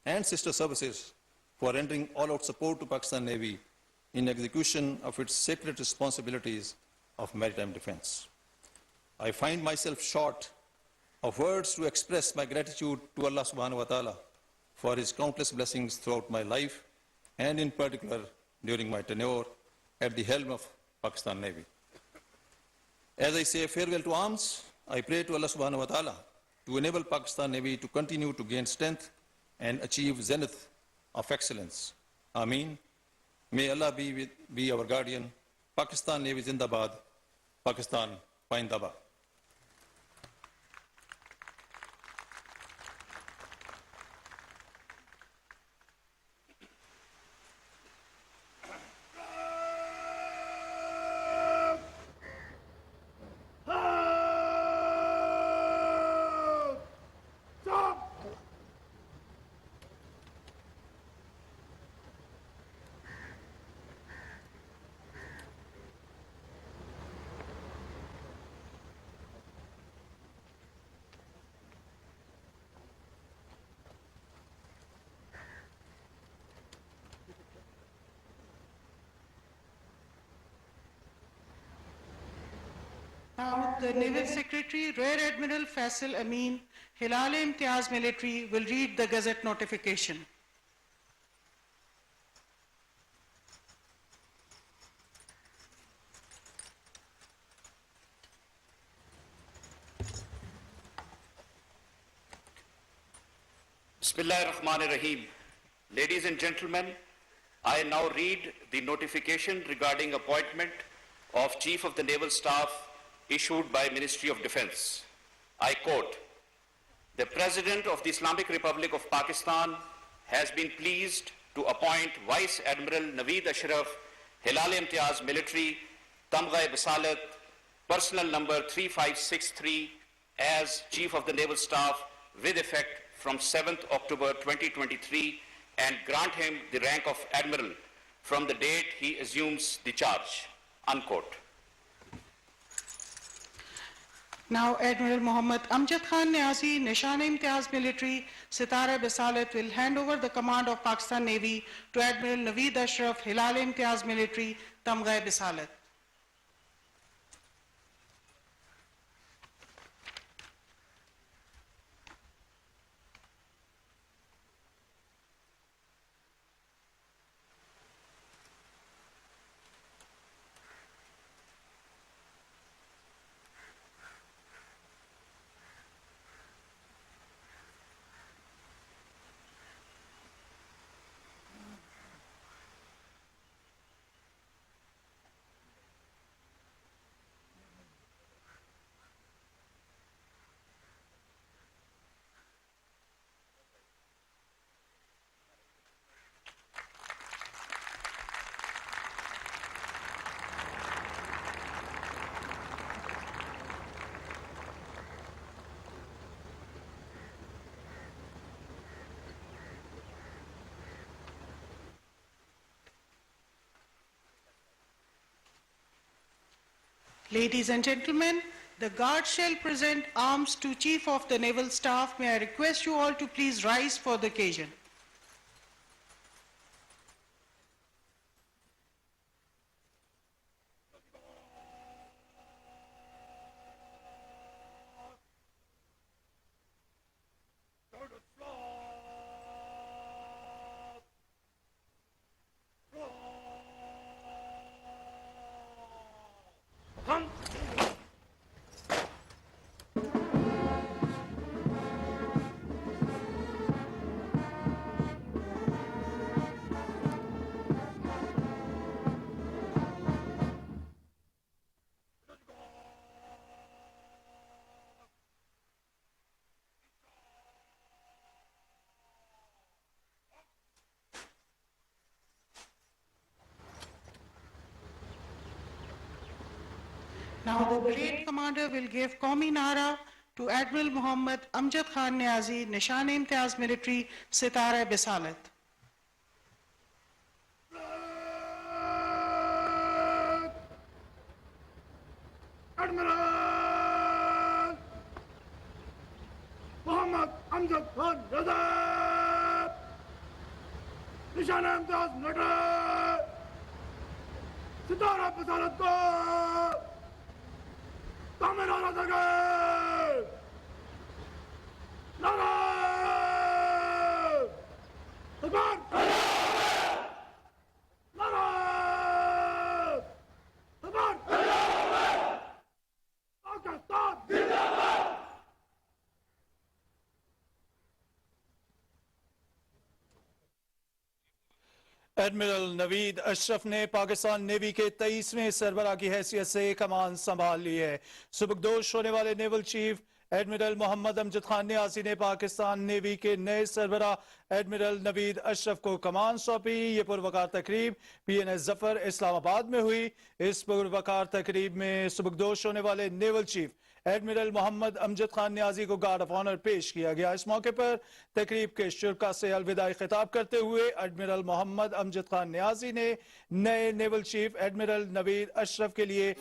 and sister services for rendering all-out support to Pakistan Navy in execution of its sacred responsibilities of maritime defense. I find myself short of words to express my gratitude to Allah subhanahu wa ta'ala for His countless blessings throughout my life and in particular during my tenure at the helm of Pakistan Navy. As I say farewell to arms, I pray to Allah subhanahu wa ta'ala to enable Pakistan Navy to continue to gain strength and achieve zenith of excellence. Ameen. May Allah be our guardian. Pakistan Navy Zindabad. Pakistan Paindabad. Now, the Naval Secretary, Rear Admiral Faisal Amin, Hilal-e-Imtiaz Military, will read the Gazette notification. Bismillahirrahmanirrahim. Ladies and gentlemen, I now read the notification regarding appointment of Chief of the Naval Staff issued by Ministry of Defense. I quote, "The President of the Islamic Republic of Pakistan has been pleased to appoint Vice Admiral Naveed Ashraf, Hilal-e-Imtiaz Military, Tamgha Basalat, personnel number 3563 as Chief of the Naval Staff with effect from 7th October 2023 and grant him the rank of Admiral from the date he assumes the charge." Unquote. Now, Admiral Muhammad Amjad Khan Niazi, Nishan-e-Imtiaz Military, Sitara Basalat, will hand over the command of Pakistan Navy to Admiral Naveed Ashraf, Hilal-e-Imtiaz Military, Tamgha Basalat. Ladies and gentlemen, the Guard shall present arms to Chief of the Naval Staff. May I request you all to please rise for the occasion. Now the brigade commander will give Qaumi Nara to Admiral Muhammad Amjad Khan Niazi, Nishan-e-Imtiaz Military, Sitara Basalat. Admiral Muhammad Amjad Khan Niazi. نشان امتیاز military ستارہ بسالت کو تعمیرات دے نعرہ تکبیر نعرہ تکبیر پاکستان زندہ باد. ایڈمرل نوید اشرف نے پاکستان نیوی کے 23ویں سربراہ کی حیثیت سے کمان سنبھال لی ہے. سبکدوش ہونے والے نیول چیف ایڈمرل محمد امجد خان نیازی نے پاکستان نیوی کے نئے سربراہ ایڈمرل نوید اشرف کو کمان سونپی. یہ پروقار تقریب PNS ظفر اسلام آباد میں ہوئی. اس پروقار تقریب میں سبکدوش ہونے والے نیول چیف ایڈمرل محمد امجد خان نیازی کو گارڈ آف آنر پیش کیا گیا. اس موقع پر تقریب کے شرکاء سے الوداعی خطاب کرتے ہوئے ایڈمرل محمد امجد خان نیازی نے نئے نیول چیف ایڈمرل نوید اشرف کے لیے